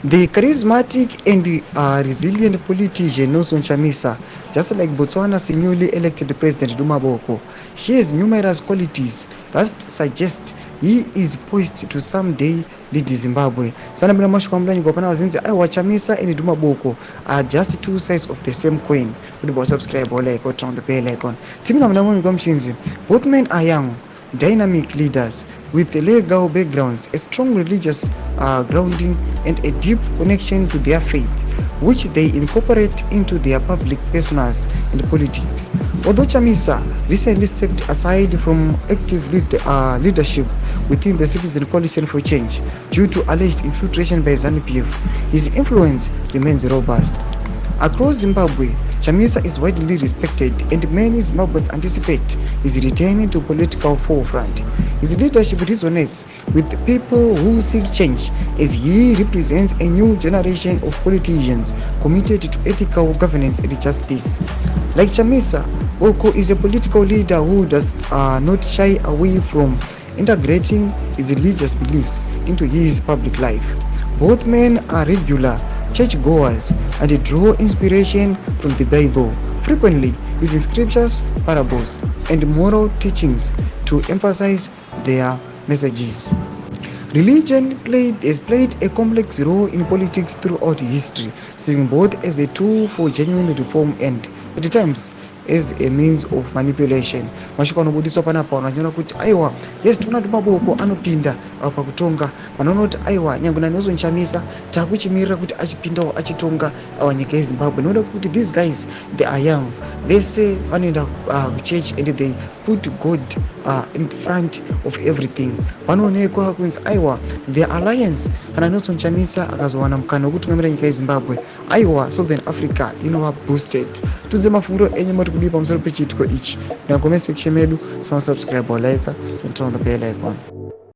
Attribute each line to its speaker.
Speaker 1: The charismatic and resilient politician Nelson Chamisa, just like Botswana's newly elected president Duma Boko, shares numerous qualities that suggest he is poised to someday lead Zimbabwe. Sanabina Mashkwambla Gopana Vinzi, Iwa Chamisa and Duma Boko are just two sides of the same coin. Would subscribe or like or turn the bell icon. Timina Mnamon, both men are young, dynamic leaders with legal backgrounds, a strong religious grounding, and a deep connection to their faith, which they incorporate into their public personas and politics. Although Chamisa recently stepped aside from active leadership within the Citizen Coalition for Change due to alleged infiltration by ZANU-PF, his influence remains robust. Across Zimbabwe, Chamisa is widely respected and many Zimbabweans anticipate his return to political forefront. His leadership resonates with people who seek change as he represents a new generation of politicians committed to ethical governance and justice. Like Chamisa, Boko is a political leader who does not shy away from integrating his religious beliefs into his public life. Both men are regular churchgoers and draw inspiration from the Bible, frequently using scriptures, parables, and moral teachings to emphasize their messages. Religion has played a complex role in politics throughout history, serving both as a tool for genuine reform and, at times, as a means of manipulation. Mashoko anobudiswa panapa unaona kuti aiwa yes tuna Maboko anopinda pakutonga, vanoona kuti aiwa nyangwe naNelson Chamisa takuchimirira kuti achipindawo achitonga nyika yeZimbabwe. Noda kuti these guys they are young, they say vanoenda kuchurch and they put God in front of everything. Vanoonekwa kunzi aiwa the alliance kana Nelson Chamisa akazowana mukana wekutungamira nyika yeZimbabwe, aiwa Southern Africa inova boosted. Tudze mafunguro enyu moti kudii pamusoro pechitiko ichi na comment section medu. So subscribe or like and turn on the bell icon.